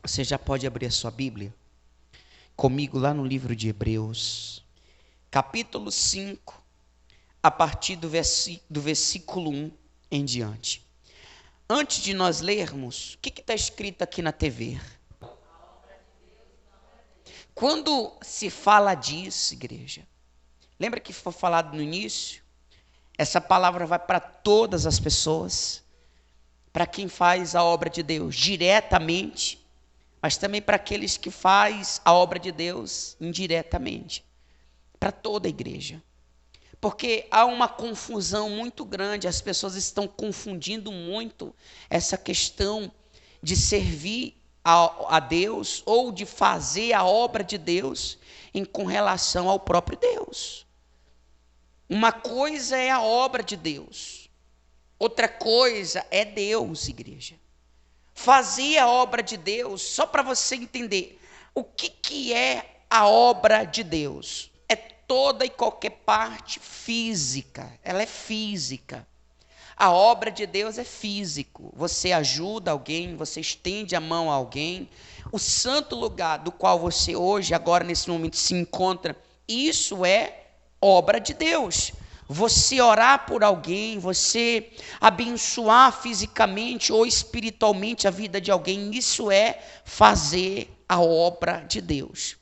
Você já pode abrir a sua Bíblia comigo lá no livro de Hebreus, capítulo 5, a partir do versículo 1 em diante. Antes de nós lermos, o que está escrito aqui na TV? Quando se fala disso, igreja, lembra que foi falado no início? Essa palavra vai para todas as pessoas, para quem faz a obra de Deus diretamente, mas também para aqueles que faz a obra de Deus indiretamente, para toda a igreja. Porque há uma confusão muito grande, as pessoas estão confundindo muito essa questão de servir a Deus ou de fazer a obra de Deus com relação ao próprio Deus. Uma coisa é a obra de Deus, outra coisa é Deus, igreja. Fazer a obra de Deus, só para você entender, o que é a obra de Deus? É toda e qualquer parte física, ela é física. A obra de Deus é físico, você ajuda alguém, você estende a mão a alguém. O santo lugar do qual você hoje, agora nesse momento se encontra, isso é obra de Deus. Você orar por alguém, você abençoar fisicamente ou espiritualmente a vida de alguém, isso é fazer a obra de Deus.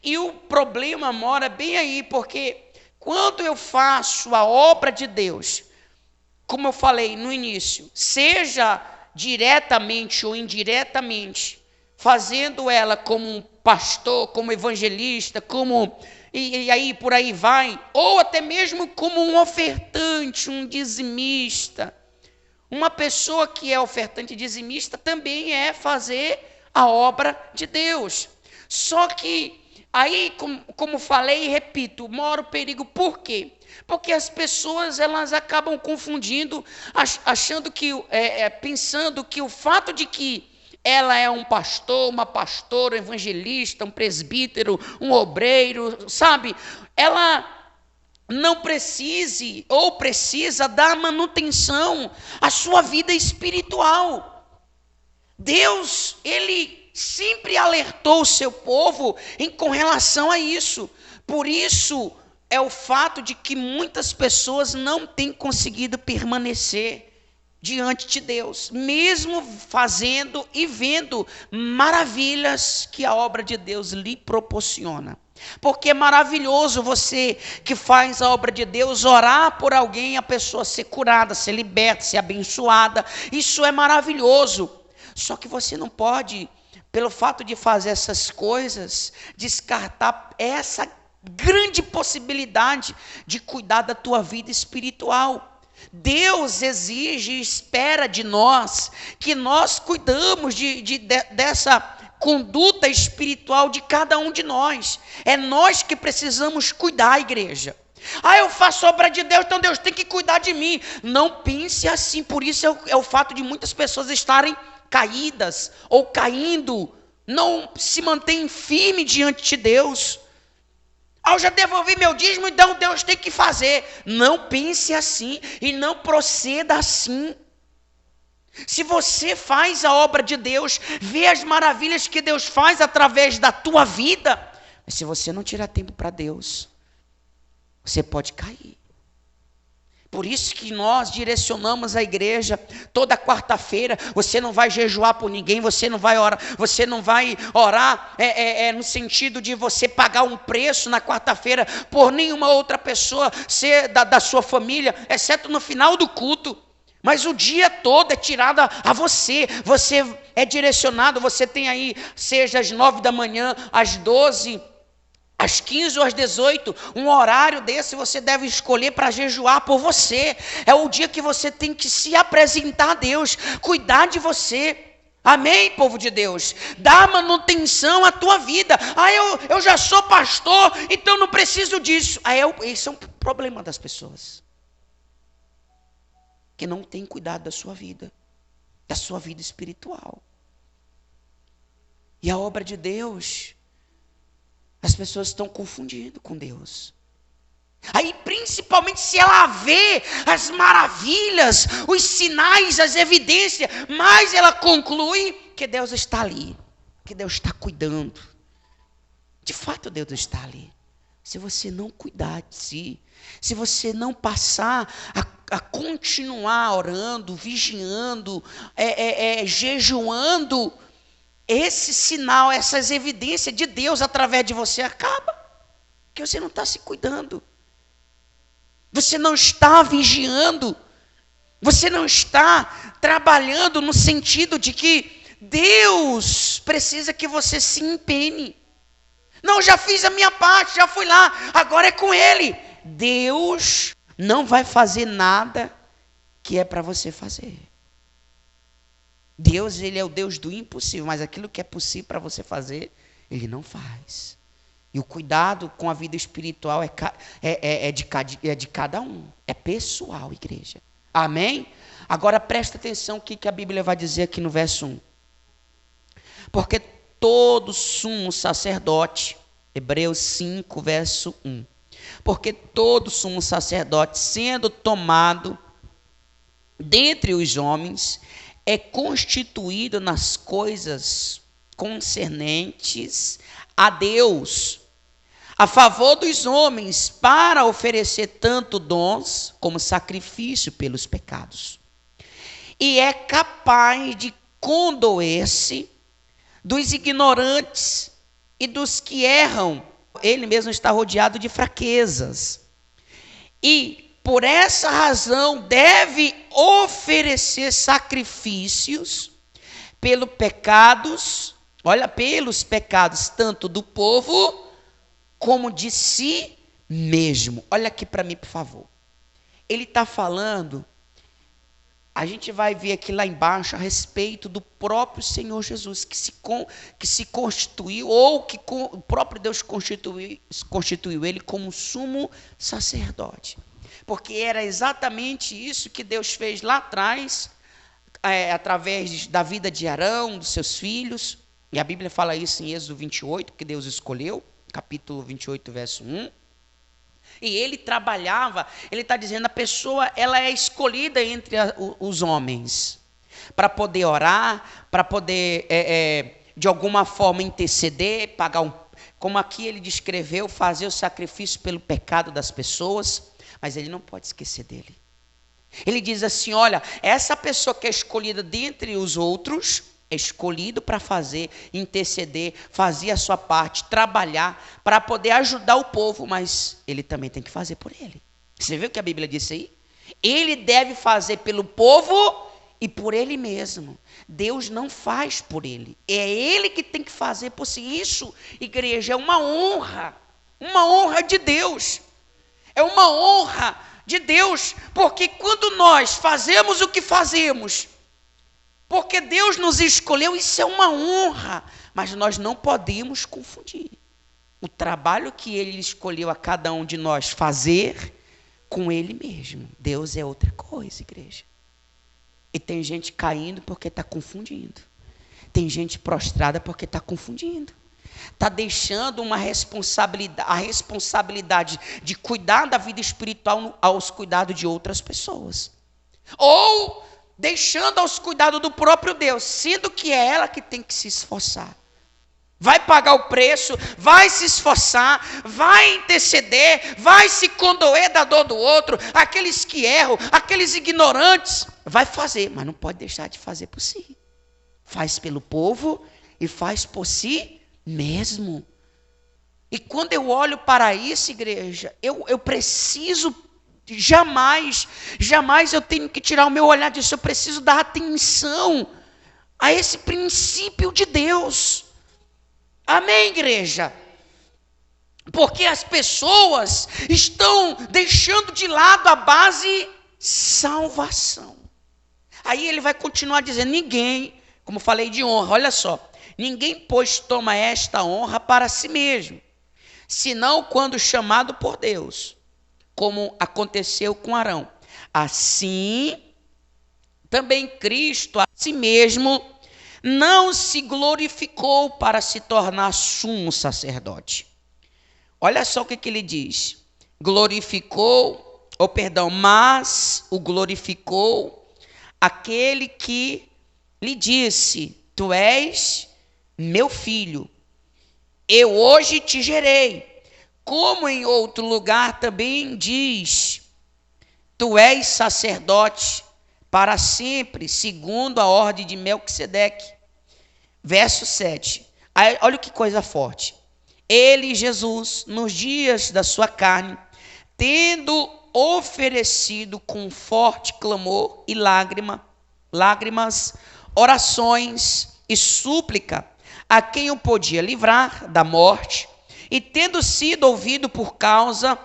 E o problema mora bem aí, porque quando eu faço a obra de Deus, como eu falei no início, seja diretamente ou indiretamente, fazendo ela como um pastor, como evangelista, como... E aí por aí vai, ou até mesmo como um ofertante, um dizimista. Uma pessoa que é ofertante e dizimista também é fazer a obra de Deus. Só que aí, como falei e repito, mora o perigo. Por quê? Porque as pessoas elas acabam confundindo, achando que, pensando que o fato de que ela é um pastor, uma pastora, um evangelista, um presbítero, um obreiro, sabe? Ela não precise ou precisa dar manutenção à sua vida espiritual. Deus, Ele sempre alertou o seu povo com relação a isso. Por isso é o fato de que muitas pessoas não têm conseguido permanecer diante de Deus, mesmo fazendo e vendo maravilhas que a obra de Deus lhe proporciona. Porque é maravilhoso você que faz a obra de Deus, orar por alguém, a pessoa ser curada, ser liberta, ser abençoada, isso é maravilhoso. Só que você não pode, pelo fato de fazer essas coisas, descartar essa grande possibilidade de cuidar da tua vida espiritual. Deus exige e espera de nós que nós cuidamos dessa conduta espiritual de cada um de nós. É nós que precisamos cuidar, igreja. Eu faço obra de Deus, então Deus tem que cuidar de mim. Não pense assim, por isso é o fato de muitas pessoas estarem caídas ou caindo, não se mantêm firmes diante de Deus. Eu já devolvi meu dízimo, então Deus tem que fazer. Não pense assim e não proceda assim. Se você faz a obra de Deus, vê as maravilhas que Deus faz através da tua vida, mas se você não tirar tempo para Deus, você pode cair. Por isso que nós direcionamos a igreja toda quarta-feira. Você não vai jejuar por ninguém, você não vai orar no sentido de você pagar um preço na quarta-feira por nenhuma outra pessoa ser da sua família, exceto no final do culto. Mas o dia todo é tirado a você. Você é direcionado, você tem aí, seja às 9 da manhã, às 12, às 15 ou às 18, um horário desse você deve escolher para jejuar por você. É o dia que você tem que se apresentar a Deus, cuidar de você. Amém, povo de Deus? Dá manutenção à tua vida. Eu já sou pastor, então não preciso disso. Esse é um problema das pessoas que não têm cuidado da sua vida espiritual. E a obra de Deus, as pessoas estão confundindo com Deus. Aí, principalmente se ela vê as maravilhas, os sinais, as evidências, mas ela conclui que Deus está ali, que Deus está cuidando. De fato, Deus está ali. Se você não cuidar de si, se você não passar a continuar orando, vigiando, jejuando, esse sinal, essas evidências de Deus através de você acaba. Porque você não está se cuidando. Você não está vigiando. Você não está trabalhando no sentido de que Deus precisa que você se empenhe. Não, já fiz a minha parte, já fui lá, agora é com Ele. Deus não vai fazer nada que é para você fazer. Deus, Ele é o Deus do impossível, mas aquilo que é possível para você Ele não faz. E o cuidado com a vida espiritual é de cada um, é pessoal, igreja. Amém? Agora presta atenção o que a Bíblia vai dizer aqui no verso 1. Porque todo sumo sacerdote, Hebreus 5, verso 1. Porque todo sumo sacerdote, sendo tomado dentre os homens, é constituído nas coisas concernentes a Deus, a favor dos homens, para oferecer tanto dons como sacrifício pelos pecados. E é capaz de condoer-se dos ignorantes e dos que erram. Ele mesmo está rodeado de fraquezas. E por essa razão deve oferecer sacrifícios pelos pecados, pelos pecados tanto do povo como de si mesmo. Olha aqui para mim, por favor. Ele está falando, a gente vai ver aqui lá embaixo a respeito do próprio Senhor Jesus, que se constituiu, ou que o próprio Deus constituiu ele como sumo sacerdote. Porque era exatamente isso que Deus fez lá atrás, através da vida de Arão, dos seus filhos. E a Bíblia fala isso em Êxodo 28, que Deus escolheu, capítulo 28, verso 1. E ele trabalhava, ele está dizendo, a pessoa, ela é escolhida entre os homens, para poder orar, para poder, de alguma forma, interceder, como aqui ele descreveu, fazer o sacrifício pelo pecado das pessoas, mas ele não pode esquecer dele. Ele diz assim, olha, essa pessoa que é escolhida dentre os outros, é escolhido para fazer, interceder, fazer a sua parte, trabalhar, para poder ajudar o povo, mas ele também tem que fazer por ele. Você viu o que a Bíblia disse aí? Ele deve fazer pelo povo e por ele mesmo. Deus não faz por ele. É ele que tem que fazer por si. Isso, igreja, é uma honra de Deus. É uma honra de Deus, porque quando nós fazemos o que fazemos, porque Deus nos escolheu, isso é uma honra, mas nós não podemos confundir o trabalho que Ele escolheu a cada um de nós fazer com Ele mesmo. Deus é outra coisa, igreja. E tem gente caindo porque está confundindo. Tem gente prostrada porque está confundindo. Está deixando a responsabilidade de cuidar da vida espiritual aos cuidados de outras pessoas. Ou deixando aos cuidados do próprio Deus, sendo que é ela que tem que se esforçar. Vai pagar o preço, vai se esforçar, vai interceder, vai se condoer da dor do outro, aqueles que erram, aqueles ignorantes, vai fazer, mas não pode deixar de fazer por si. Faz pelo povo e faz por si mesmo. E quando eu olho para isso, igreja, eu preciso, jamais eu tenho que tirar o meu olhar disso, eu preciso dar atenção a esse princípio de Deus. Amém, igreja? Porque as pessoas estão deixando de lado a base salvação. Aí ele vai continuar dizendo, ninguém, como falei de honra, olha só, ninguém, pois, toma esta honra para si mesmo, senão quando chamado por Deus, como aconteceu com Arão. Assim, também Cristo a si mesmo não se glorificou para se tornar sumo sacerdote. Olha só o que ele diz. Mas o glorificou aquele que lhe disse, tu és meu filho, eu hoje te gerei. Como em outro lugar também diz, tu és sacerdote para sempre, segundo a ordem de Melquisedeque. Verso 7. Aí, olha que coisa forte. Ele, Jesus, nos dias da sua carne, tendo oferecido com forte clamor e lágrimas, orações e súplica a quem o podia livrar da morte, e tendo sido ouvido por causa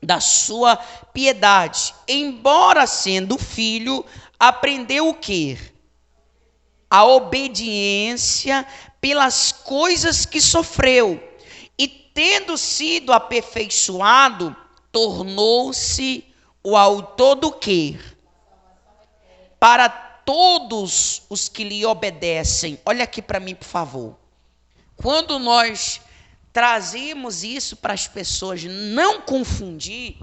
da sua piedade, embora sendo filho, aprendeu o quê? A obediência pelas coisas que sofreu, e tendo sido aperfeiçoado, tornou-se o autor do quê? Para todos os que lhe obedecem. Olha aqui para mim, por favor. Quando nós trazemos isso para as pessoas não confundir,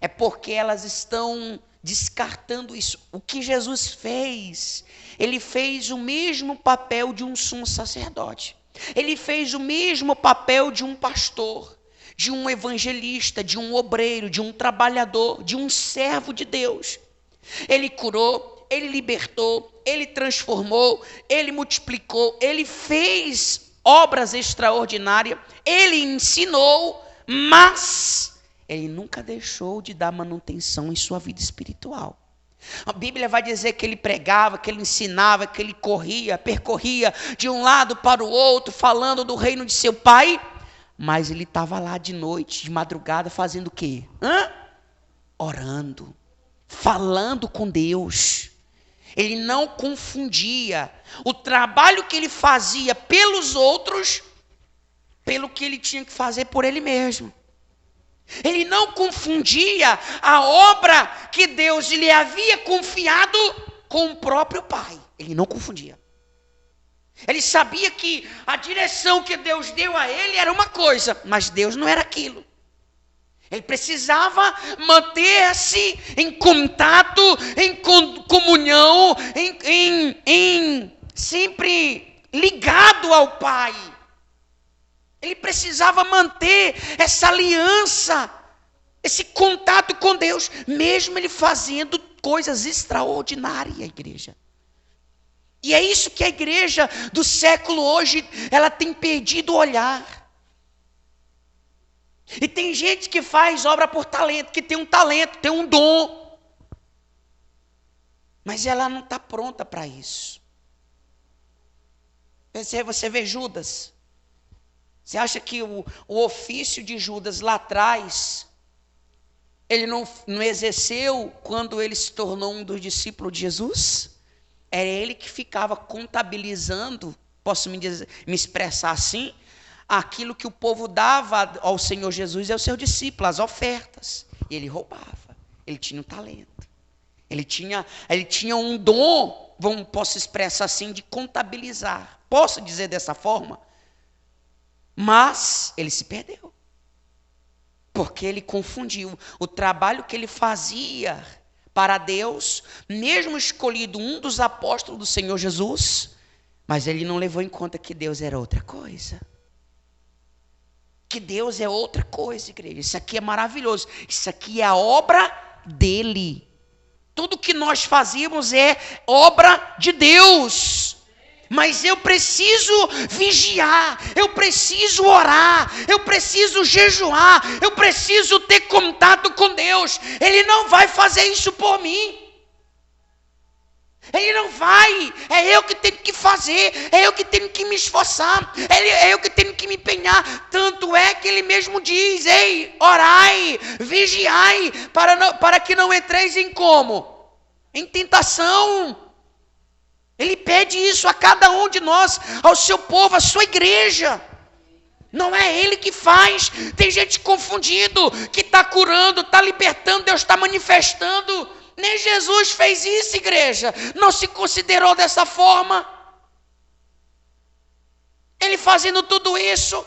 é porque elas estão descartando isso. O que Jesus fez, ele fez o mesmo papel de um sumo sacerdote. Ele fez o mesmo papel de um pastor, de um evangelista, de um obreiro, de um trabalhador, de um servo de Deus. Ele curou, ele libertou, ele transformou, ele multiplicou, ele fez obras extraordinárias, ele ensinou, mas ele nunca deixou de dar manutenção em sua vida espiritual. A Bíblia vai dizer que ele pregava, que ele ensinava, que ele percorria de um lado para o outro, falando do reino de seu pai, mas ele estava lá de noite, de madrugada, fazendo o quê? Orando, falando com Deus. Ele não confundia o trabalho que ele fazia pelos outros, pelo que ele tinha que fazer por ele mesmo. Ele não confundia a obra que Deus lhe havia confiado com o próprio Pai. Ele não confundia. Ele sabia que a direção que Deus deu a ele era uma coisa, mas Deus não era aquilo. Ele precisava manter-se em contato, em comunhão, sempre ligado ao Pai. Ele precisava manter essa aliança, esse contato com Deus, mesmo ele fazendo coisas extraordinárias, igreja. E é isso que a igreja do século hoje, ela tem perdido o olhar. E tem gente que faz obra por talento, que tem um talento, tem um dom, mas ela não está pronta para isso. Você vê Judas. Você acha que o ofício de Judas lá atrás, ele não exerceu quando ele se tornou um dos discípulos de Jesus? Era ele que ficava contabilizando, posso me expressar assim, aquilo que o povo dava ao Senhor Jesus e aos seus discípulos, as ofertas. E ele roubava, ele tinha um talento, ele tinha um dom, posso expressar assim, de contabilizar. Posso dizer dessa forma? Mas ele se perdeu, porque ele confundiu o trabalho que ele fazia para Deus, mesmo escolhido um dos apóstolos do Senhor Jesus, mas ele não levou em conta que Deus era outra coisa. Que Deus é outra coisa, igreja. Isso aqui é maravilhoso. Isso aqui é a obra dele. Tudo que nós fazemos é obra de Deus. Mas eu preciso vigiar, eu preciso orar, eu preciso jejuar, eu preciso ter contato com Deus. Ele não vai fazer isso por mim. Ele não vai, é eu que tenho que fazer, é eu que tenho que me esforçar, é eu que tenho que me empenhar. Tanto é que ele mesmo diz: ei, orai, vigiai, para que não entreis em como? Em tentação. Ele pede isso a cada um de nós, ao seu povo, à sua igreja. Não é ele que faz. Tem gente confundido, que está curando, está libertando, Deus está manifestando. Nem Jesus fez isso, igreja. Não se considerou dessa forma. Ele fazendo tudo isso.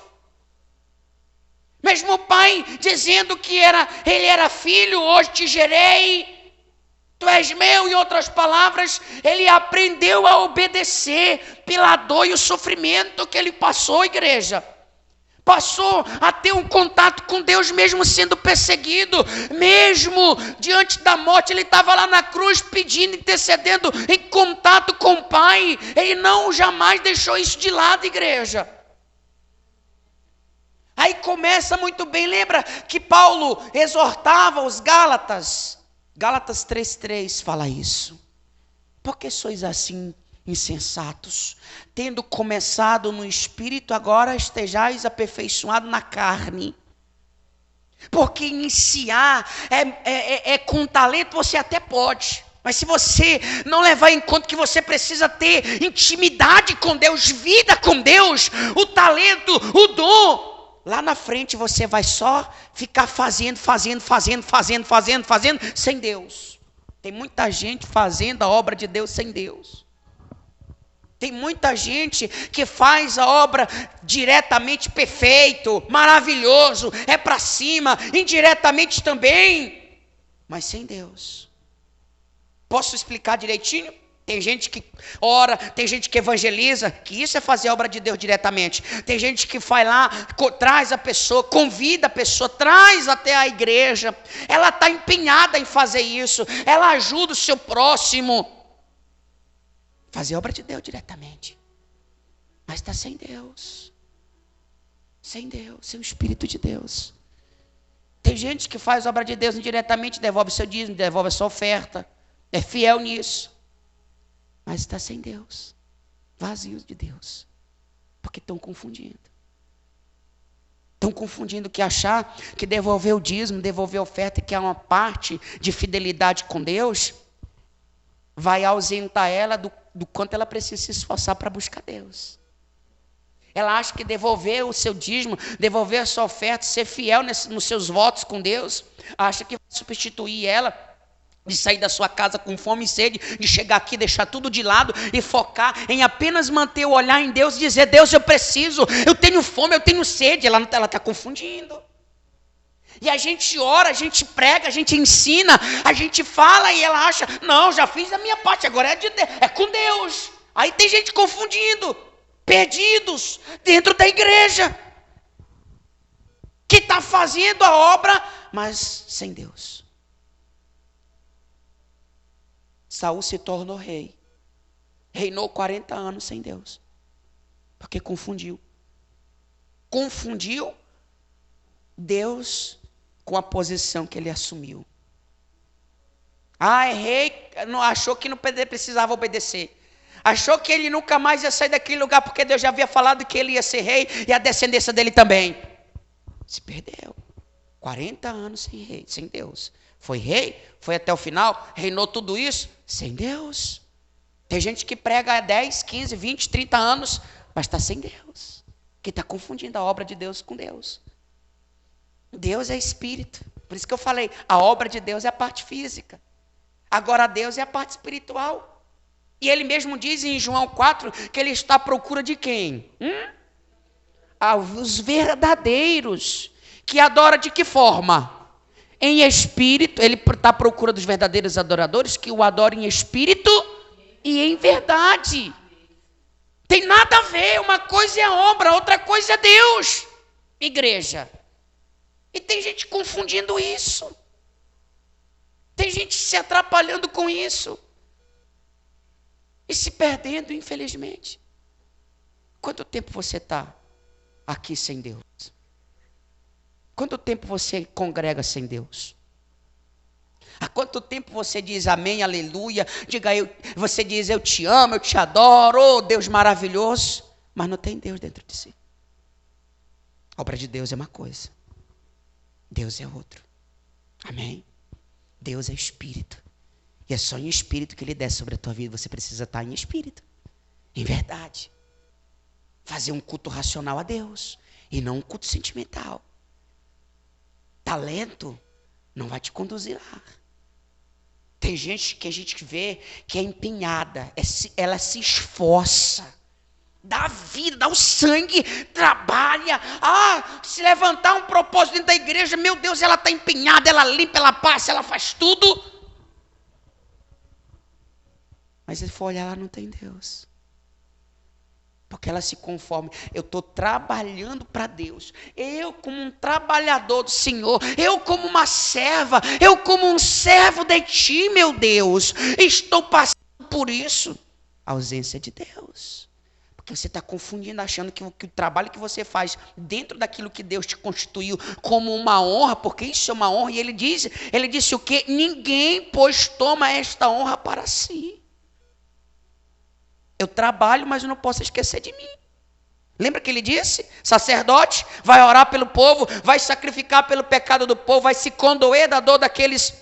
Mesmo o pai dizendo que ele era filho, hoje te gerei. Tu és meu, em outras palavras, ele aprendeu a obedecer pela dor e o sofrimento que ele passou, igreja. Passou a ter um contato com Deus mesmo sendo perseguido, mesmo diante da morte, ele estava lá na cruz pedindo, intercedendo, em contato com o Pai. Ele não jamais deixou isso de lado, igreja. Aí começa muito bem, lembra que Paulo exortava os Gálatas? Gálatas 3,3 fala isso. Por que sois assim insensatos? Tendo começado no espírito, agora estejais aperfeiçoado na carne. Porque iniciar com talento você até pode. Mas se você não levar em conta que você precisa ter intimidade com Deus, vida com Deus, o talento, o dom, lá na frente você vai só ficar fazendo, sem Deus. Tem muita gente fazendo a obra de Deus sem Deus. Tem muita gente que faz a obra diretamente perfeito, maravilhoso, é para cima, indiretamente também, mas sem Deus. Posso explicar direitinho? Tem gente que ora, tem gente que evangeliza, que isso é fazer a obra de Deus diretamente. Tem gente que vai lá, traz a pessoa, convida a pessoa, traz até a igreja. Ela está empenhada em fazer isso. Ela ajuda o seu próximo. Fazer a obra de Deus diretamente. Mas está sem Deus. Sem Deus, sem o Espírito de Deus. Tem gente que faz a obra de Deus indiretamente, devolve seu dízimo, devolve a sua oferta. É fiel nisso. Mas está sem Deus, vazios de Deus, porque estão confundindo. Estão confundindo que achar que devolver o dízimo, devolver a oferta, que é uma parte de fidelidade com Deus, vai ausentar ela do quanto ela precisa se esforçar para buscar Deus. Ela acha que devolver o seu dízimo, devolver a sua oferta, ser fiel nos seus votos com Deus, acha que vai substituir ela de sair da sua casa com fome e sede, de chegar aqui, deixar tudo de lado e focar em apenas manter o olhar em Deus e dizer: Deus, eu preciso, eu tenho fome, eu tenho sede. Ela está confundindo. E a gente ora, a gente prega, a gente ensina, a gente fala e ela acha: não, já fiz a minha parte, agora é com Deus. Aí tem gente confundindo, perdidos dentro da igreja, que está fazendo a obra, mas sem Deus. Saul se tornou rei. Reinou 40 anos sem Deus. Porque confundiu. Confundiu Deus com a posição que ele assumiu. É rei, não, achou que não precisava obedecer. Achou que ele nunca mais ia sair daquele lugar, porque Deus já havia falado que ele ia ser rei e a descendência dele também. Se perdeu. 40 anos sem rei, sem Deus. Foi rei, foi até o final, reinou tudo isso sem Deus. Tem gente que prega há 10, 15, 20, 30 anos, mas está sem Deus. Que está confundindo a obra de Deus com Deus. Deus é espírito. Por isso que eu falei, a obra de Deus é a parte física. Agora Deus é a parte espiritual. E ele mesmo diz em João 4 que ele está à procura de quem? Os verdadeiros. Que adora de que forma? Em espírito. Ele está à procura dos verdadeiros adoradores que o adorem em espírito e em verdade. Tem nada a ver. Uma coisa é a obra, outra coisa é Deus. Igreja. E tem gente confundindo isso. Tem gente se atrapalhando com isso. E se perdendo, infelizmente. Quanto tempo você está aqui sem Deus? Quanto tempo você congrega sem Deus? Há quanto tempo você diz amém, aleluia? Você diz eu te amo, eu te adoro, oh Deus maravilhoso, mas não tem Deus dentro de si. A obra de Deus é uma coisa, Deus é outro. Amém? Deus é espírito. E é só em espírito que ele desce sobre a tua vida. Você precisa estar em espírito, em verdade. Fazer um culto racional a Deus e não um culto sentimental. Talento não vai te conduzir lá. Tem gente que a gente vê que é empenhada, ela se esforça, dá vida, dá o sangue, trabalha, se levantar um propósito dentro da igreja, meu Deus, ela está empenhada, ela limpa, ela passa, ela faz tudo. Mas se for olhar lá, não tem Deus. Porque ela se conforma. Eu estou trabalhando para Deus. Eu como um trabalhador do Senhor. Eu como uma serva. Eu como um servo de Ti, meu Deus. Estou passando por isso. A ausência de Deus. Porque você está confundindo, achando que o trabalho que você faz dentro daquilo que Deus te constituiu como uma honra, porque isso é uma honra. E ele disse o quê? Ninguém, pois, toma esta honra para si. Eu trabalho, mas eu não posso esquecer de mim. Lembra que ele disse? Sacerdote vai orar pelo povo, vai sacrificar pelo pecado do povo, vai se condoer da dor daqueles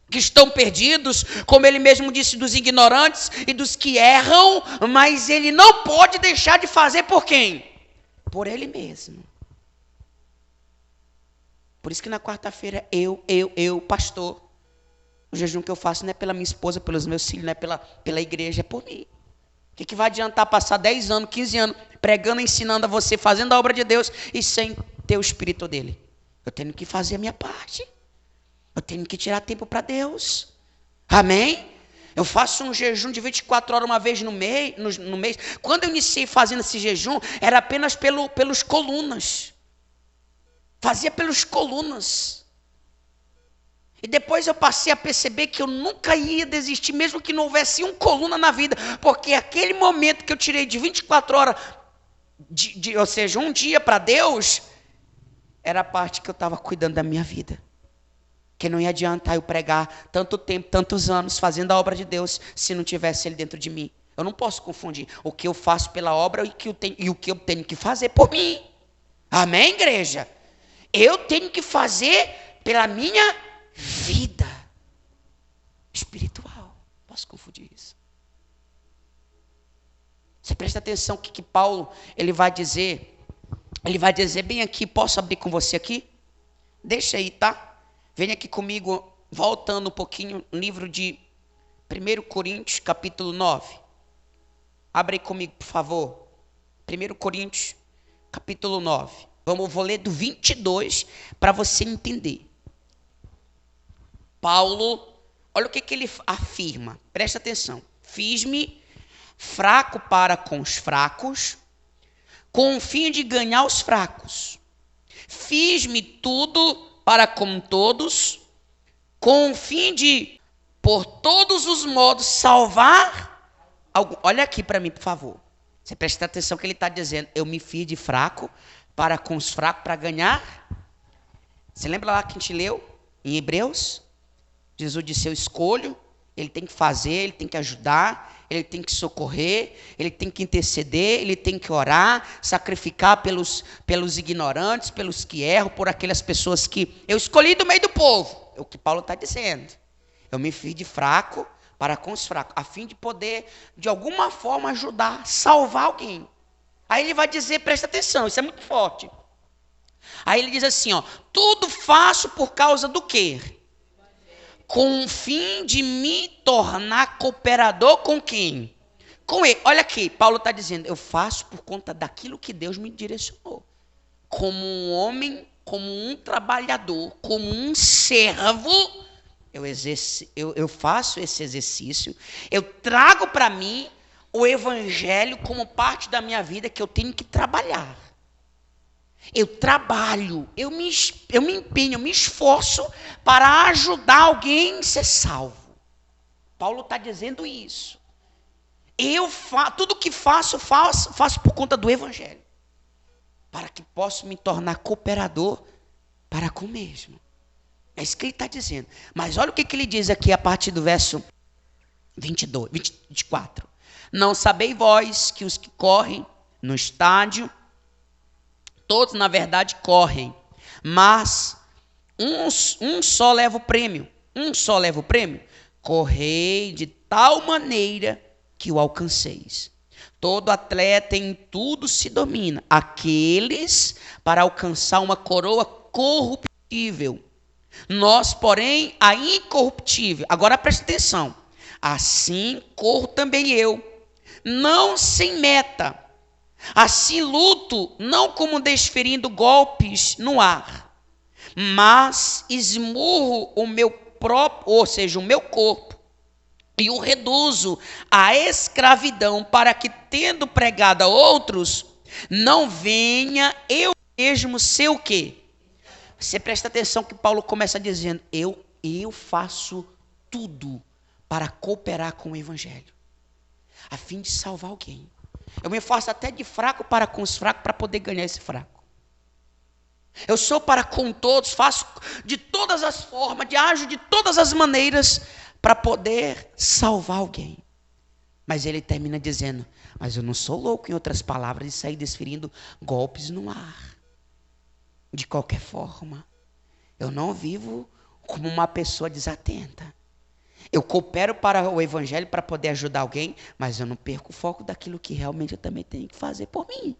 que estão perdidos, como ele mesmo disse, dos ignorantes e dos que erram, mas ele não pode deixar de fazer por quem? Por ele mesmo. Por isso que na quarta-feira, eu, pastor, o jejum que eu faço não é pela minha esposa, pelos meus filhos, não é pela igreja, é por mim. O que vai adiantar passar 10 anos, 15 anos, pregando, ensinando a você, fazendo a obra de Deus, e sem ter o Espírito dele? Eu tenho que fazer a minha parte. Eu tenho que tirar tempo para Deus. Amém? Eu faço um jejum de 24 horas uma vez no mês. Quando eu iniciei fazendo esse jejum, era apenas pelos colunas. Fazia pelos colunas. E depois eu passei a perceber que eu nunca ia desistir, mesmo que não houvesse um coluna na vida, porque aquele momento que eu tirei de 24 horas, ou seja, um dia para Deus, era a parte que eu estava cuidando da minha vida. Que não ia adiantar eu pregar tanto tempo, tantos anos, fazendo a obra de Deus, se não tivesse Ele dentro de mim. Eu não posso confundir o que eu faço pela obra e o que eu tenho que fazer por mim. Amém, igreja? Eu tenho que fazer pela minha vida espiritual. Posso confundir isso? Você presta atenção o que Paulo ele vai dizer. Ele vai dizer bem aqui. Posso abrir com você aqui? Deixa aí, tá? Venha aqui comigo, voltando um pouquinho, no livro de 1 Coríntios, capítulo 9. Abre aí comigo, por favor. 1 Coríntios, capítulo 9. Vou ler do 22 para você entender. Paulo, olha o que ele afirma. Presta atenção. Fiz-me fraco para com os fracos, com o fim de ganhar os fracos. Fiz-me tudo para com todos, com o fim de, por todos os modos, salvar algum. Olha aqui para mim, por favor. Você presta atenção que ele está dizendo. Eu me fiz de fraco para com os fracos, para ganhar. Você lembra lá que a gente leu em Hebreus? Jesus disse, eu escolho, ele tem que fazer, ele tem que ajudar, ele tem que socorrer, ele tem que interceder, ele tem que orar, sacrificar pelos ignorantes, pelos que erram, por aquelas pessoas que eu escolhi do meio do povo. É o que Paulo está dizendo. Eu me fiz de fraco para com os fracos, a fim de poder, de alguma forma, ajudar, salvar alguém. Aí ele vai dizer, presta atenção, isso é muito forte. Aí ele diz assim, ó, tudo faço por causa do quê? Com o fim de me tornar cooperador com quem? Com ele. Olha aqui, Paulo está dizendo, eu faço por conta daquilo que Deus me direcionou. Como um homem, como um trabalhador, como um servo, eu faço esse exercício, eu trago para mim o evangelho como parte da minha vida que eu tenho que trabalhar. Eu trabalho, eu me empenho, eu me esforço para ajudar alguém a ser salvo. Paulo está dizendo isso. Tudo que faço por conta do evangelho. Para que possa me tornar cooperador para com o mesmo. É isso que ele está dizendo. Mas olha o que ele diz aqui a partir do verso 24. Não sabeis vós que os que correm no estádio, todos, na verdade, correm, mas um só leva o prêmio. Um só leva o prêmio. Correi de tal maneira que o alcanceis. Todo atleta em tudo se domina. Aqueles para alcançar uma coroa corruptível. Nós, porém, a incorruptível. Agora presta atenção. Assim corro também eu, não sem meta. Assim luto, não como desferindo golpes no ar, mas esmurro o meu próprio, ou seja, o meu corpo, e o reduzo à escravidão, para que, tendo pregado a outros, não venha eu mesmo ser o quê? Você presta atenção que Paulo começa dizendo, eu faço tudo para cooperar com o evangelho, a fim de salvar alguém. Eu me faço até de fraco para com os fracos, para poder ganhar esse fraco. Eu sou para com todos, faço de todas as formas, ajo de todas as maneiras, para poder salvar alguém. Mas ele termina dizendo, mas eu não sou louco, em outras palavras, de sair desferindo golpes no ar. De qualquer forma, eu não vivo como uma pessoa desatenta. Eu coopero para o evangelho para poder ajudar alguém, mas eu não perco o foco daquilo que realmente eu também tenho que fazer por mim.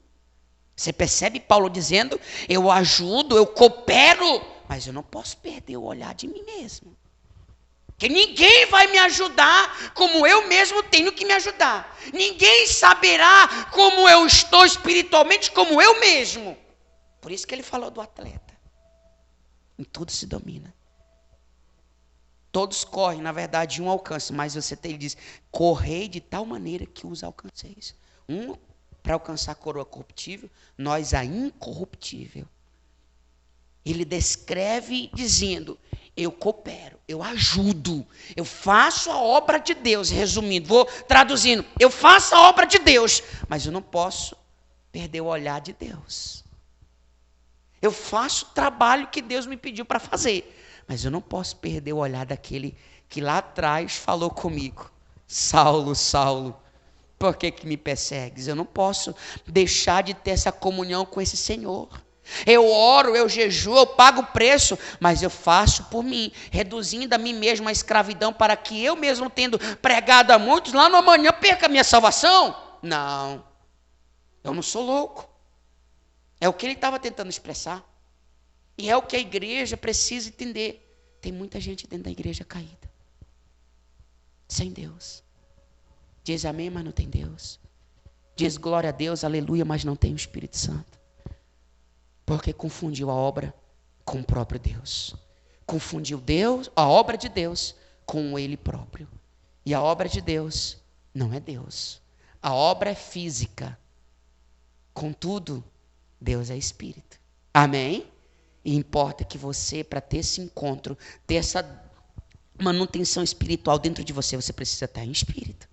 Você percebe Paulo dizendo, eu ajudo, eu coopero, mas eu não posso perder o olhar de mim mesmo. Porque ninguém vai me ajudar como eu mesmo tenho que me ajudar. Ninguém saberá como eu estou espiritualmente como eu mesmo. Por isso que ele falou do atleta. Em tudo se domina. Todos correm, na verdade, um alcance, mas ele diz, correi de tal maneira que os alcanceis. Um para alcançar a coroa corruptível, nós a incorruptível. Ele descreve dizendo, eu coopero, eu ajudo, eu faço a obra de Deus. Resumindo, vou traduzindo, eu faço a obra de Deus, mas eu não posso perder o olhar de Deus. Eu faço o trabalho que Deus me pediu para fazer, mas eu não posso perder o olhar daquele que lá atrás falou comigo. Saulo, Saulo, por que me persegues? Eu não posso deixar de ter essa comunhão com esse Senhor. Eu oro, eu jejuo, eu pago o preço, mas eu faço por mim, reduzindo a mim mesmo a escravidão, para que eu mesmo, tendo pregado a muitos, lá no amanhã perca a minha salvação? Não, eu não sou louco. É o que ele estava tentando expressar. E é o que a igreja precisa entender. Tem muita gente dentro da igreja caída, sem Deus. Diz amém, mas não tem Deus. Diz glória a Deus, aleluia, mas não tem o Espírito Santo. Porque confundiu a obra com o próprio Deus. Confundiu Deus, a obra de Deus, com ele próprio. E a obra de Deus não é Deus. A obra é física. Contudo, Deus é Espírito. Amém? E importa que você, para ter esse encontro, ter essa manutenção espiritual dentro de você, você precisa estar em espírito.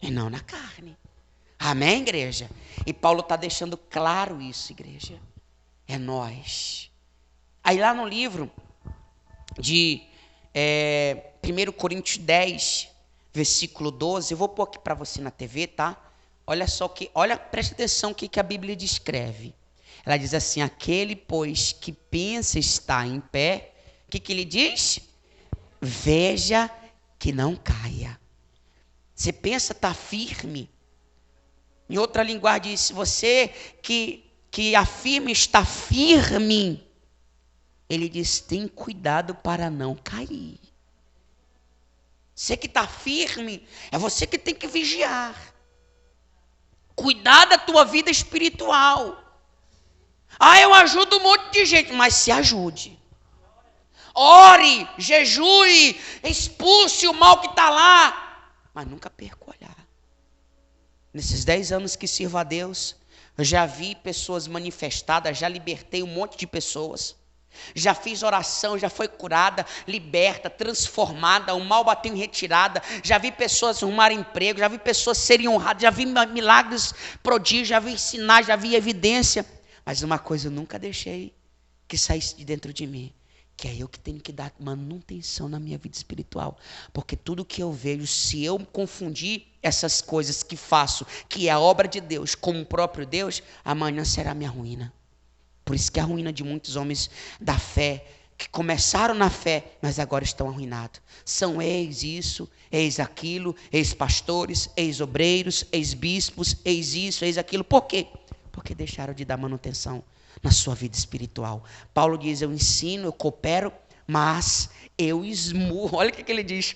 E não na carne. Amém, igreja? E Paulo está deixando claro isso, igreja. É nós. Aí lá no livro de 1 Coríntios 10, versículo 12, eu vou pôr aqui para você na TV, tá? Olha só presta atenção o que a Bíblia descreve. Ela diz assim, aquele, pois, que pensa estar em pé, o que ele diz? Veja que não caia. Você pensa estar firme. Em outra linguagem diz, você que afirma estar firme, ele diz, tem cuidado para não cair. Você que está firme, é você que tem que vigiar. Cuidar da tua vida espiritual. Eu ajudo um monte de gente, mas se ajude. Ore, jejue, expulse o mal que está lá, mas nunca perca o olhar. Nesses 10 anos que sirvo a Deus, eu já vi pessoas manifestadas, já libertei um monte de pessoas. Já fiz oração, já foi curada, liberta, transformada, o mal bateu em retirada. Já vi pessoas arrumarem emprego, já vi pessoas serem honradas, já vi milagres, prodígios, já vi sinais, já vi evidência. Mas uma coisa eu nunca deixei que saísse de dentro de mim, que é eu que tenho que dar manutenção na minha vida espiritual. Porque tudo que eu vejo, se eu confundir essas coisas que faço, que é a obra de Deus, com o próprio Deus, amanhã será minha ruína. Por isso que é a ruína de muitos homens da fé, que começaram na fé, mas agora estão arruinados. São ex isso, ex aquilo, ex-pastores, ex-obreiros, ex-bispos, ex isso, ex aquilo. Por quê? Porque deixaram de dar manutenção na sua vida espiritual. Paulo diz, eu ensino, eu coopero, mas eu esmurro. Olha o que ele diz.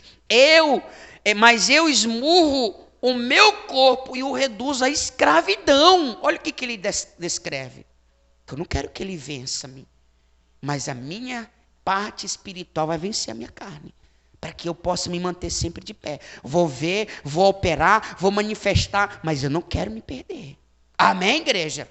Mas eu esmurro o meu corpo e o reduzo à escravidão. Olha o que ele descreve. Eu não quero que ele vença-me, mas a minha parte espiritual vai vencer a minha carne. para que eu possa me manter sempre de pé. Vou ver, vou operar, vou manifestar, mas eu não quero me perder. Amém, igreja?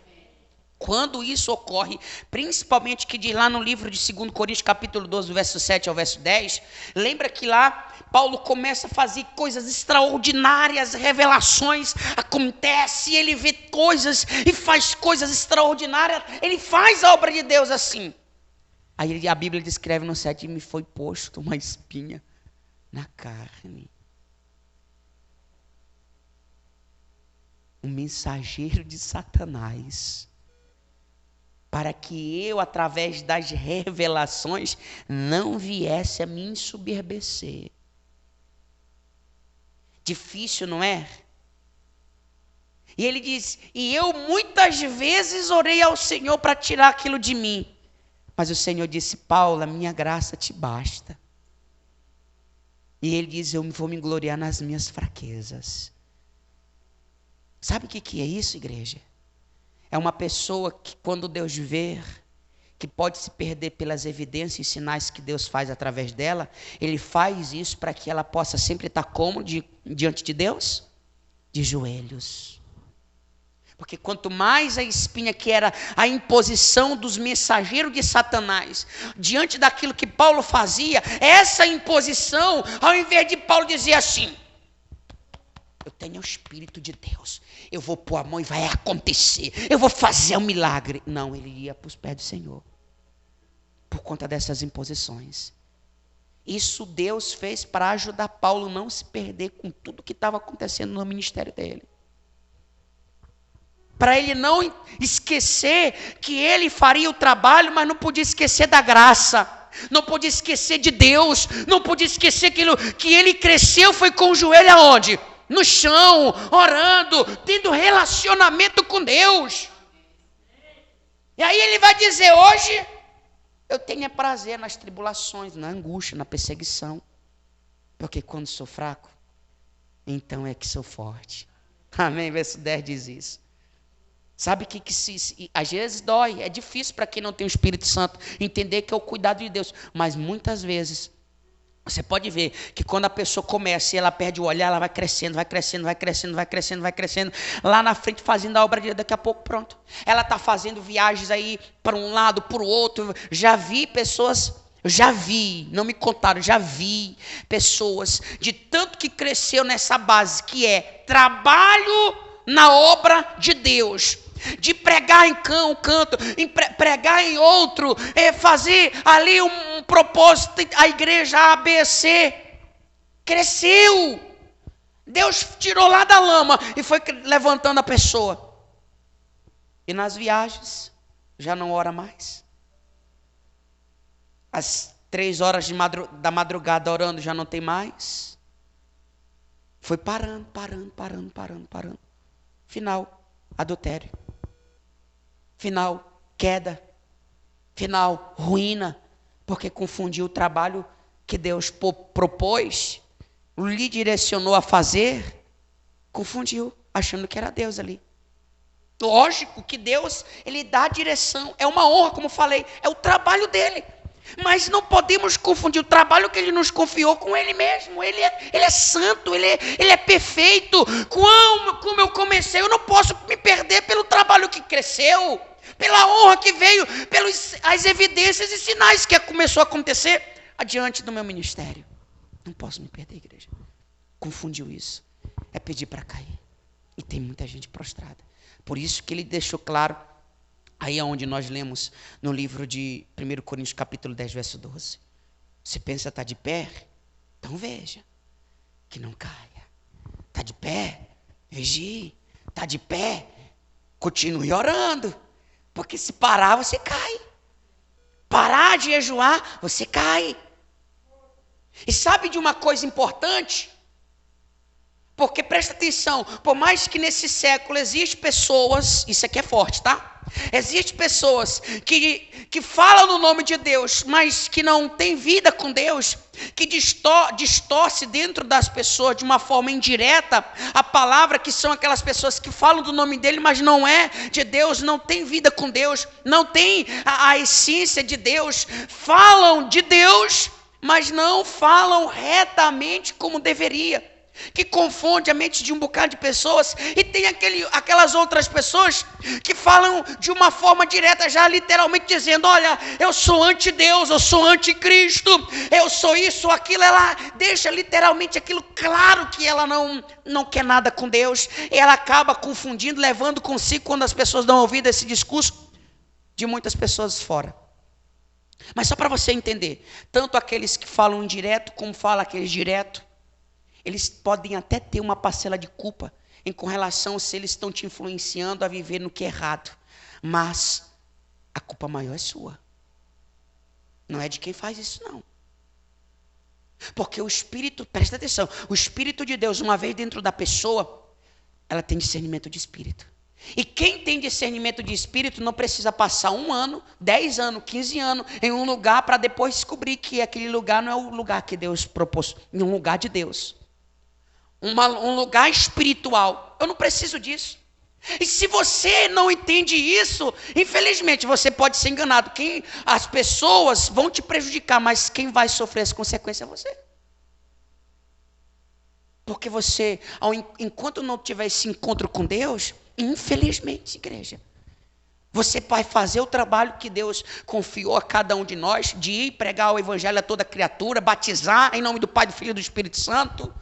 Quando isso ocorre, principalmente que diz lá no livro de 2 Coríntios, capítulo 12, verso 7 ao verso 10, lembra que lá Paulo começa a fazer coisas extraordinárias, revelações acontecem, ele vê coisas e faz coisas extraordinárias, ele faz a obra de Deus assim. Aí a Bíblia descreve no 7, me foi posto uma espinha na carne. Um mensageiro de Satanás, para que eu, através das revelações, não viesse a me ensoberbecer. Difícil, não é? E ele diz, e eu muitas vezes orei ao Senhor para tirar aquilo de mim. Mas o Senhor disse, Paulo, a minha graça te basta. E ele diz, eu vou me gloriar nas minhas fraquezas. Sabe o que é isso, igreja? É uma pessoa que, quando Deus vê, que pode se perder pelas evidências e sinais que Deus faz através dela, Ele faz isso para que ela possa sempre estar como diante de Deus? De joelhos. Porque quanto mais a espinha, que era a imposição dos mensageiros de Satanás, diante daquilo que Paulo fazia, essa imposição, ao invés de Paulo dizer assim, eu tenho o Espírito de Deus, eu vou pôr a mão e vai acontecer, eu vou fazer um milagre. Não, ele ia para os pés do Senhor, por conta dessas imposições. Isso Deus fez para ajudar Paulo não se perder com tudo que estava acontecendo no ministério dele. Para ele não esquecer que ele faria o trabalho, mas não podia esquecer da graça. Não podia esquecer de Deus. Não podia esquecer que ele cresceu, foi com o joelho aonde? No chão, orando, tendo relacionamento com Deus. E aí ele vai dizer, hoje, eu tenho prazer nas tribulações, na angústia, na perseguição. Porque quando sou fraco, então é que sou forte. Amém? Verso 10 diz isso. Sabe que às vezes dói, é difícil para quem não tem o Espírito Santo entender que é o cuidado de Deus. Mas muitas vezes, você pode ver que quando a pessoa começa e ela perde o olhar, ela vai crescendo, vai crescendo, vai crescendo, vai crescendo, vai crescendo. Lá na frente fazendo a obra de Deus, daqui a pouco pronto. Ela está fazendo viagens aí para um lado, para o outro. Já vi pessoas, não me contaram, já vi pessoas de tanto que cresceu nessa base, que é trabalho na obra de Deus. De pregar em um canto, pregar em outro, fazer ali um propósito, a igreja ABC, cresceu, Deus tirou lá da lama e foi levantando a pessoa, e nas viagens, já não ora mais, às 3 horas da madrugada orando, já não tem mais, foi parando, final, adultério. Final, queda. Final, ruína. Porque confundiu o trabalho que Deus propôs, lhe direcionou a fazer, confundiu, achando que era Deus ali. Lógico que Deus, Ele dá a direção, é uma honra, como falei, é o trabalho dele. Mas não podemos confundir o trabalho que Ele nos confiou com Ele mesmo. Ele é santo, Ele é perfeito. Como eu comecei, eu não posso me perder pelo trabalho que cresceu, pela honra que veio, pelas evidências e sinais que começou a acontecer adiante do meu ministério. Não posso me perder, igreja. Confundiu isso. É pedir para cair. E tem muita gente prostrada. Por isso que Ele deixou claro, aí é onde nós lemos no livro de 1 Coríntios capítulo 10, verso 12. Você pensa estar de pé? Então veja, que não caia. Está de pé? Vigie. Está de pé? Continue orando. Porque se parar, você cai. Parar de jejuar, você cai. E sabe de uma coisa importante? Porque presta atenção, por mais que nesse século existem pessoas, isso aqui é forte, tá? Existem pessoas que falam no nome de Deus, mas que não têm vida com Deus, que distorce dentro das pessoas de uma forma indireta a palavra, que são aquelas pessoas que falam do nome dele, mas não é de Deus, não tem vida com Deus, não tem a essência de Deus, falam de Deus, mas não falam retamente como deveria, que confunde a mente de um bocado de pessoas. E tem aquelas outras pessoas que falam de uma forma direta, já literalmente dizendo: olha, eu sou anti-Deus, eu sou anticristo, eu sou isso, aquilo. Ela deixa literalmente aquilo claro que ela não quer nada com Deus. E ela acaba confundindo, levando consigo, quando as pessoas dão ouvido a esse discurso, de muitas pessoas fora. Mas só para você entender, tanto aqueles que falam indireto como falam aqueles direto, eles podem até ter uma parcela de culpa com relação se eles estão te influenciando a viver no que é errado. Mas a culpa maior é sua. Não é de quem faz isso, não. Porque o Espírito, presta atenção, o Espírito de Deus, uma vez dentro da pessoa, ela tem discernimento de espírito. E quem tem discernimento de espírito não precisa passar 1 ano, 10 anos, 15 anos em um lugar para depois descobrir que aquele lugar não é o lugar que Deus propôs, em um lugar de Deus. Um lugar espiritual. Eu não preciso disso. E se você não entende isso, infelizmente você pode ser enganado. As pessoas vão te prejudicar, mas quem vai sofrer as consequências é você. Porque você, enquanto não tiver esse encontro com Deus, infelizmente, igreja, você vai fazer o trabalho que Deus confiou a cada um de nós, de ir pregar o evangelho a toda criatura, batizar em nome do Pai, do Filho e do Espírito Santo.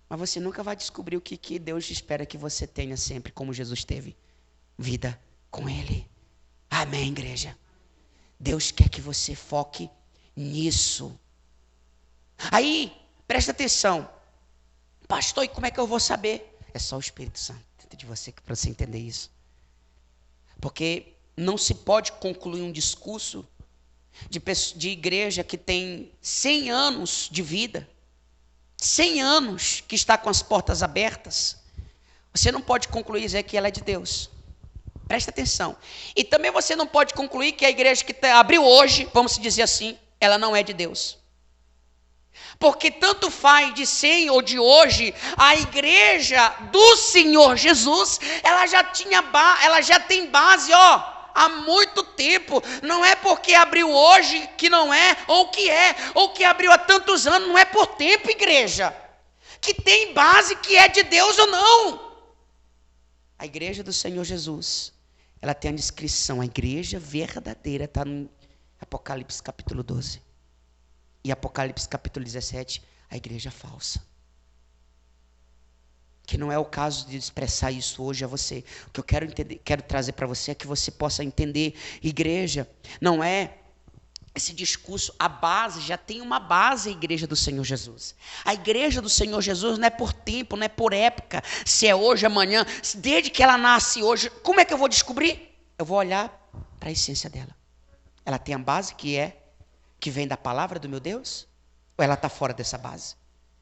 Mas você nunca vai descobrir o que Deus espera que você tenha sempre, como Jesus teve. Vida com Ele. Amém, igreja? Deus quer que você foque nisso. Aí, presta atenção. Pastor, e como é que eu vou saber? É só o Espírito Santo dentro de você para você entender isso. Porque não se pode concluir um discurso de igreja que tem 100 anos de vida, 100 anos que está com as portas abertas. Você não pode concluir dizer que ela é de Deus. Presta atenção. E também você não pode concluir que a igreja que abriu hoje, vamos dizer assim, ela não é de Deus. Porque tanto faz de 100 ou de hoje, a igreja do Senhor Jesus, ela já tem base, há muito tempo. Não é porque abriu hoje que não é, ou que abriu há tantos anos, não é por tempo, igreja. Que tem base que é de Deus ou não. A igreja do Senhor Jesus, ela tem a descrição, a igreja verdadeira, está no Apocalipse capítulo 12. E Apocalipse capítulo 17, a igreja falsa. Que não é o caso de expressar isso hoje a você. O que eu quero trazer para você é que você possa entender. Igreja não é esse discurso, a base, já tem uma base a igreja do Senhor Jesus. A igreja do Senhor Jesus não é por tempo, não é por época, se é hoje, amanhã, desde que ela nasce hoje. Como é que eu vou descobrir? Eu vou olhar para a essência dela. Ela tem a base que vem da palavra do meu Deus? Ou ela está fora dessa base?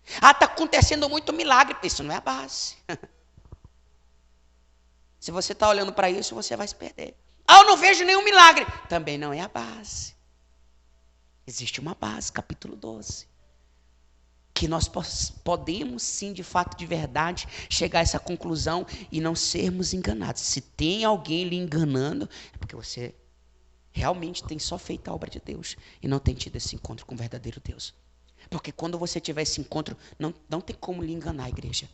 Está acontecendo muito milagre. Isso não é a base. Se você está olhando para isso, você vai se perder. Eu não vejo nenhum milagre. Também não é a base. Existe uma base, capítulo 12. Que nós podemos sim, de fato, de verdade, chegar a essa conclusão e não sermos enganados. Se tem alguém lhe enganando, é porque você realmente tem só feito a obra de Deus e não tem tido esse encontro com o verdadeiro Deus. Porque quando você tiver esse encontro, não tem como lhe enganar, igreja.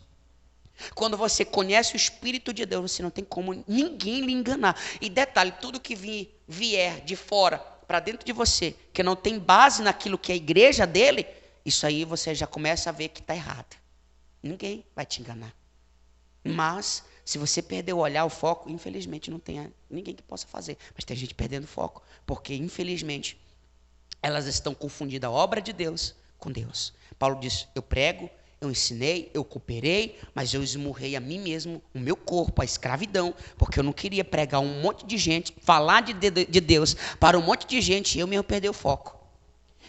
Quando você conhece o Espírito de Deus, você não tem como ninguém lhe enganar. E detalhe, tudo que vier de fora para dentro de você, que não tem base naquilo que é a igreja dele, isso aí você já começa a ver que está errado. Ninguém vai te enganar. Mas se você perder o olhar, o foco, infelizmente não tem ninguém que possa fazer. Mas tem gente perdendo foco, porque infelizmente elas estão confundindo a obra de Deus com Deus. Paulo diz, eu prego, eu ensinei, eu cooperei, mas eu esmurrei a mim mesmo, o meu corpo, a escravidão, porque eu não queria pregar um monte de gente, falar de Deus para um monte de gente e eu mesmo perder o foco.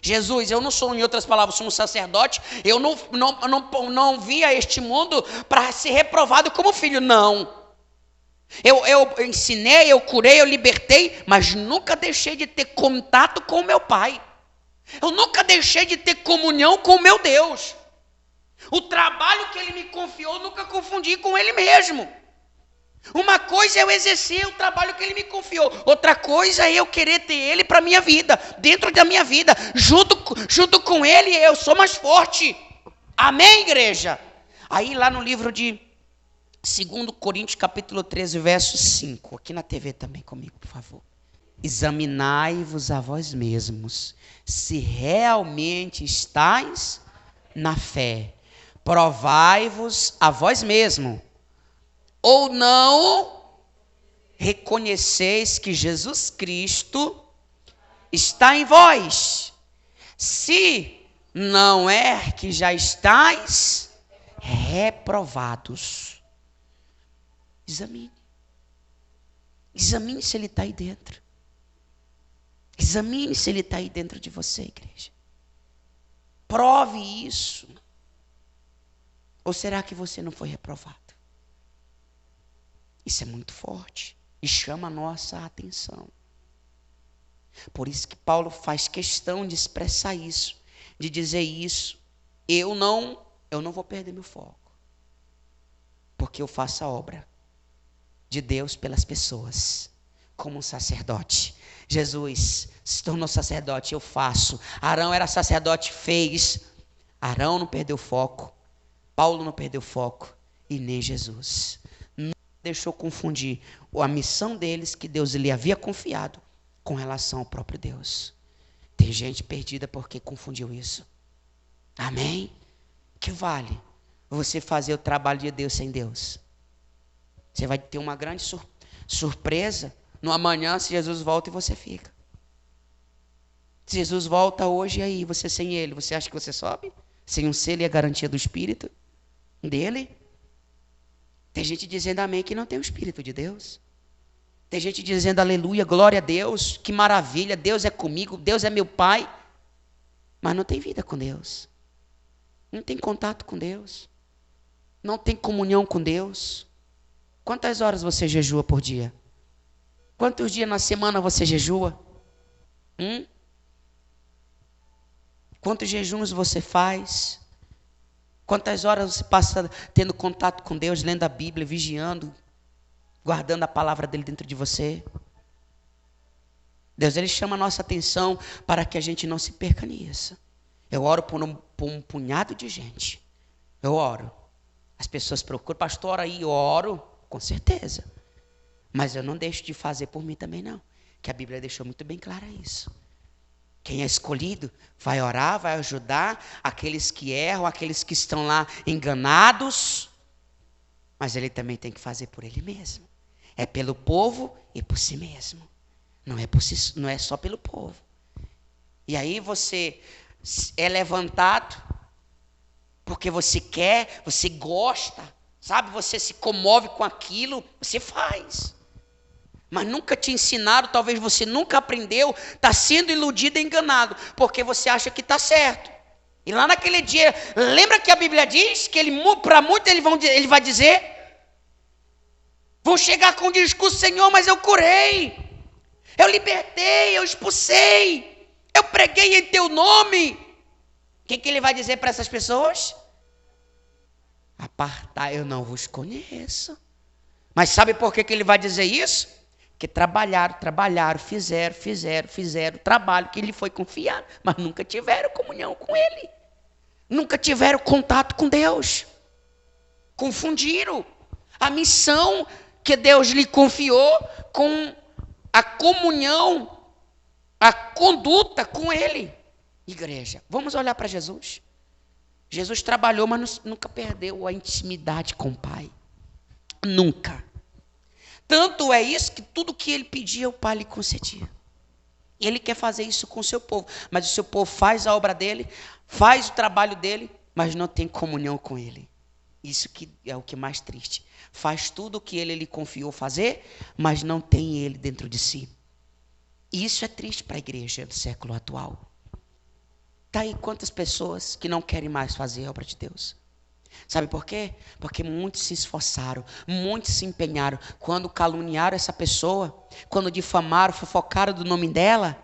Jesus, eu não sou, em outras palavras, sou um sacerdote, eu não vim a este mundo para ser reprovado como filho, não. Eu ensinei, eu curei, eu libertei, mas nunca deixei de ter contato com o meu Pai. Eu nunca deixei de ter comunhão com o meu Deus. O trabalho que Ele me confiou, eu nunca confundi com Ele mesmo. Uma coisa é eu exercer o trabalho que Ele me confiou. Outra coisa é eu querer ter Ele para a minha vida, dentro da minha vida, junto junto com ele eu sou mais forte. Amém, igreja? Aí lá no livro de 2 Coríntios, capítulo 13, verso 5. Aqui na TV também comigo, por favor. Examinai-vos a vós mesmos, se realmente estáis na fé. Provai-vos a vós mesmo, ou não reconheceis que Jesus Cristo está em vós. Se não é que já estáis reprovados. Examine. Examine se ele está aí dentro. Examine se ele está aí dentro de você, igreja. Prove isso. Ou será que você não foi reprovado? Isso é muito forte e chama a nossa atenção. Por isso que Paulo faz questão de expressar isso, de dizer isso. Eu não vou perder meu foco, porque eu faço a obra de Deus pelas pessoas, como um sacerdote. Jesus se tornou sacerdote, eu faço. Arão era sacerdote, fez. Arão não perdeu foco, Paulo não perdeu foco, e nem Jesus. Não deixou confundir a missão deles, que Deus lhe havia confiado, com relação ao próprio Deus. Tem gente perdida porque confundiu isso. Amém? Que vale você fazer o trabalho de Deus sem Deus? Você vai ter uma grande surpresa no amanhã, se Jesus volta e você fica. Se Jesus volta hoje, e aí, você sem ele, você acha que você sobe? Sem um selo e a garantia do Espírito dele? Tem gente dizendo amém que não tem o Espírito de Deus. Tem gente dizendo aleluia, glória a Deus, que maravilha, Deus é comigo, Deus é meu Pai. Mas não tem vida com Deus. Não tem contato com Deus. Não tem comunhão com Deus. Quantas horas você jejua por dia? Quantos dias na semana você jejua? Quantos jejuns você faz? Quantas horas você passa tendo contato com Deus, lendo a Bíblia, vigiando, guardando a palavra dele dentro de você? Deus, ele chama a nossa atenção para que a gente não se perca nisso. Eu oro por um punhado de gente. Eu oro. As pessoas procuram, pastor, ora aí, eu oro, com certeza. Mas eu não deixo de fazer por mim também não. Que a Bíblia deixou muito bem clara isso. Quem é escolhido vai orar, vai ajudar aqueles que erram, aqueles que estão lá enganados. Mas ele também tem que fazer por ele mesmo. É pelo povo e por si mesmo. Não é só pelo povo. E aí você é levantado porque você quer, você gosta, sabe? Você se comove com aquilo, você faz. Mas nunca te ensinaram, talvez você nunca aprendeu, está sendo iludido e enganado, porque você acha que está certo. E lá naquele dia, lembra que a Bíblia diz que para muitos ele vai dizer, vão chegar com o discurso, Senhor, mas eu curei, eu libertei, eu expulsei, eu preguei em teu nome. O que ele vai dizer para essas pessoas? Apartai, eu não vos conheço. Mas sabe por que ele vai dizer isso? Porque trabalharam, fizeram o trabalho que lhe foi confiado, mas nunca tiveram comunhão com ele. Nunca tiveram contato com Deus. Confundiram a missão que Deus lhe confiou com a comunhão, a conduta com ele. Igreja, vamos olhar para Jesus. Jesus trabalhou, mas nunca perdeu a intimidade com o Pai. Nunca. Tanto é isso que tudo que ele pedia, o Pai lhe concedia. E ele quer fazer isso com o seu povo. Mas o seu povo faz a obra dele, faz o trabalho dele, mas não tem comunhão com ele. Isso que é o que é mais triste. Faz tudo o que ele lhe confiou fazer, mas não tem ele dentro de si. E isso é triste para a igreja do século atual. Está aí quantas pessoas que não querem mais fazer a obra de Deus. Sabe por quê? Porque muitos se esforçaram, muitos se empenharam. Quando caluniaram essa pessoa, quando difamaram, fofocaram do nome dela,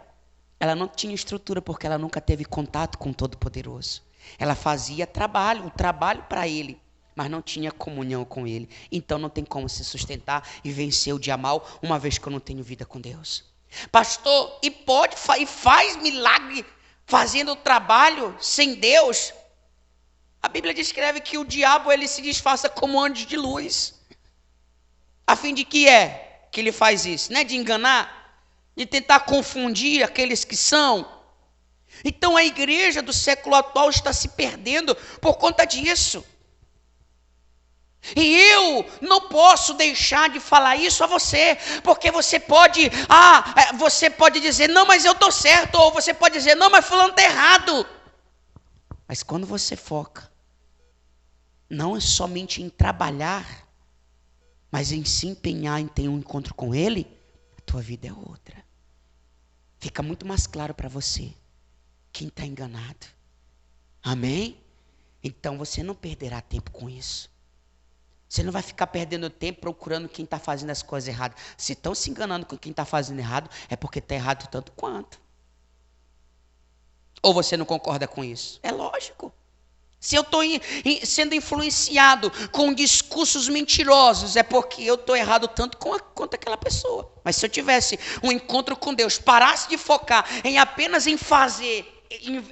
ela não tinha estrutura porque ela nunca teve contato com o Todo-Poderoso. Ela fazia o trabalho para ele, mas não tinha comunhão com ele. Então não tem como se sustentar e vencer o dia mal, uma vez que eu não tenho vida com Deus. Pastor, e faz milagre fazendo o trabalho sem Deus, a Bíblia descreve que o diabo ele se disfarça como anjo de luz. A fim de que ele faz isso? Não é de enganar, de tentar confundir aqueles que são. Então a igreja do século atual está se perdendo por conta disso. E eu não posso deixar de falar isso a você, porque você pode dizer, não, mas eu estou certo, ou você pode dizer, não, mas fulano está errado. Mas quando você foca, não é somente em trabalhar, mas em se empenhar em ter um encontro com Ele, a tua vida é outra. Fica muito mais claro para você quem está enganado. Amém? Então você não perderá tempo com isso. Você não vai ficar perdendo tempo procurando quem está fazendo as coisas erradas. Se estão se enganando com quem está fazendo errado, é porque está errado tanto quanto. Ou você não concorda com isso? É lógico. Se eu estou sendo influenciado com discursos mentirosos, é porque eu estou errado tanto quanto aquela pessoa. Mas se eu tivesse um encontro com Deus, parasse de focar apenas em fazer,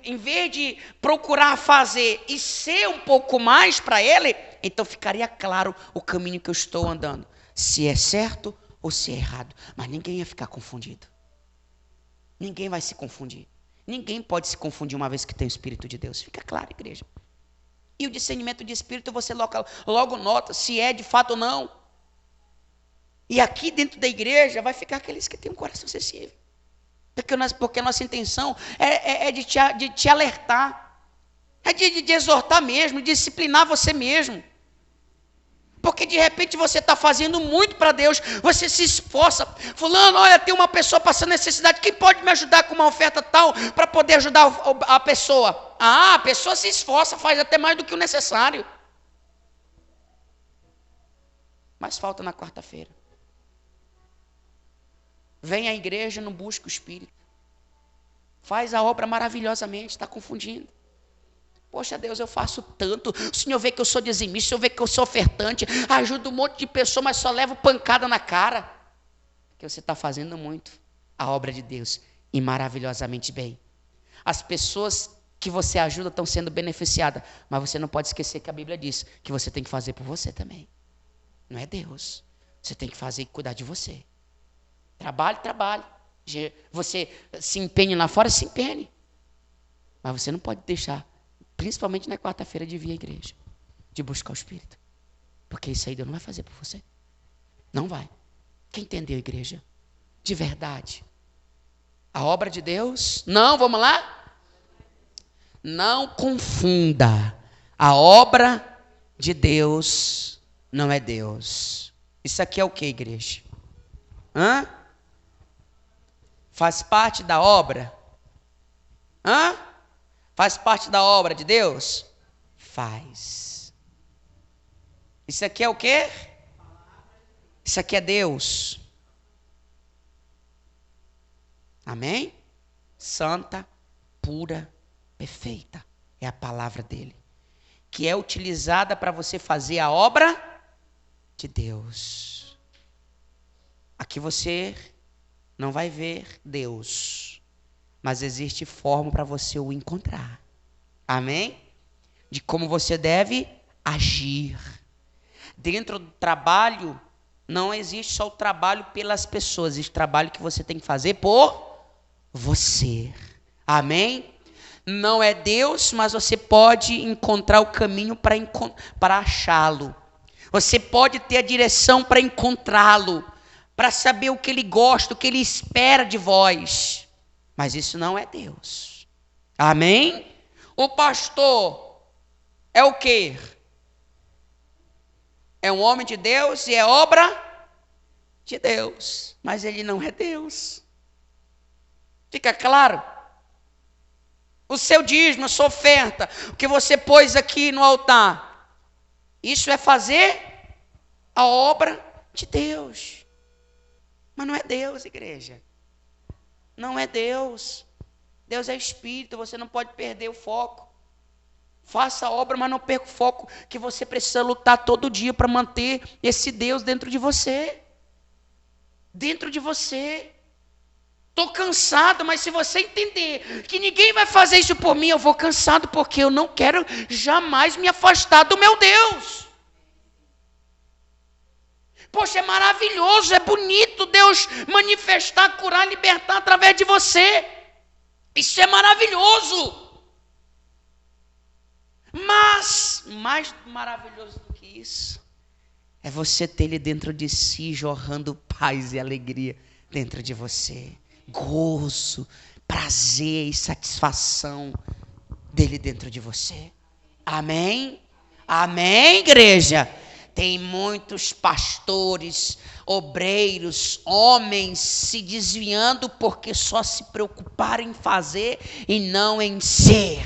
em vez de procurar fazer e ser um pouco mais para Ele, então ficaria claro o caminho que eu estou andando. Se é certo ou se é errado. Mas ninguém ia ficar confundido. Ninguém vai se confundir. Ninguém pode se confundir uma vez que tem o Espírito de Deus. Fica claro, igreja. E o discernimento de espírito você logo nota se é de fato ou não. E aqui dentro da igreja vai ficar aqueles que têm um coração sensível. Porque a nossa intenção é de te alertar. É de exortar mesmo, de disciplinar você mesmo. Porque de repente você está fazendo muito para Deus, você se esforça. Fulano, olha, tem uma pessoa passando necessidade, quem pode me ajudar com uma oferta tal para poder ajudar a pessoa? A pessoa se esforça, faz até mais do que o necessário. Mas falta na quarta-feira. Vem à igreja, não busca o Espírito. Faz a obra maravilhosamente, está confundindo. Poxa Deus, eu faço tanto, o Senhor vê que eu sou dizimista, o Senhor vê que eu sou ofertante, ajudo um monte de pessoas, mas só levo pancada na cara. Porque você está fazendo muito a obra de Deus e maravilhosamente bem. As pessoas que você ajuda estão sendo beneficiadas, mas você não pode esquecer que a Bíblia diz que você tem que fazer por você também. Não é Deus. Você tem que fazer e cuidar de você. Trabalhe. Você se empenhe lá fora, se empenhe. Mas você não pode deixar, principalmente na quarta-feira, de vir à igreja, de buscar o Espírito. Porque isso aí Deus não vai fazer por você. Não vai. Quem entendeu, igreja? De verdade. A obra de Deus, não, vamos lá? Não confunda. A obra de Deus não é Deus. Isso aqui é o que, igreja? Faz parte da obra? Faz parte da obra de Deus? Faz. Isso aqui é o quê? Isso aqui é Deus. Amém? Santa, pura, perfeita. É a palavra dele. Que é utilizada para você fazer a obra de Deus. Aqui você não vai ver Deus. Mas existe forma para você o encontrar. Amém? De como você deve agir. Dentro do trabalho, não existe só o trabalho pelas pessoas. Existe trabalho que você tem que fazer por você. Amém? Não é Deus, mas você pode encontrar o caminho para achá-lo. Você pode ter a direção para encontrá-lo. Para saber o que ele gosta, o que ele espera de vós. Mas isso não é Deus. Amém? O pastor é o quê? É um homem de Deus e é obra de Deus. Mas ele não é Deus. Fica claro? O seu dízimo, a sua oferta, o que você pôs aqui no altar, isso é fazer a obra de Deus. Mas não é Deus, igreja. Não é Deus. Deus é Espírito, você não pode perder o foco. Faça a obra, mas não perca o foco, que você precisa lutar todo dia para manter esse Deus dentro de você. Dentro de você. Estou cansado, mas se você entender que ninguém vai fazer isso por mim, eu vou cansado porque eu não quero jamais me afastar do meu Deus. Poxa, é maravilhoso, é bonito Deus manifestar, curar, libertar através de você. Isso é maravilhoso. Mas, mais maravilhoso do que isso, é você ter Ele dentro de si, jorrando paz e alegria dentro de você. Gozo, prazer e satisfação dele dentro de você. Amém? Amém, igreja? Tem muitos pastores, obreiros, homens se desviando porque só se preocuparam em fazer e não em ser.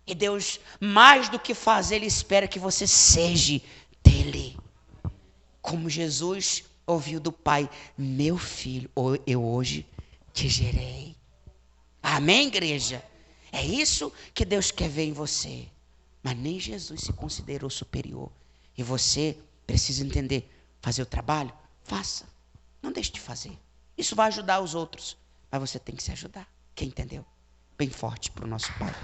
E Deus, mais do que fazer, Ele espera que você seja dele. Como Jesus ouviu do Pai: meu filho, eu hoje te gerei. Amém, igreja? É isso que Deus quer ver em você. Mas nem Jesus se considerou superior. E você precisa entender: fazer o trabalho? Faça. Não deixe de fazer. Isso vai ajudar os outros. Mas você tem que se ajudar. Quem entendeu? Bem forte para o nosso Pai.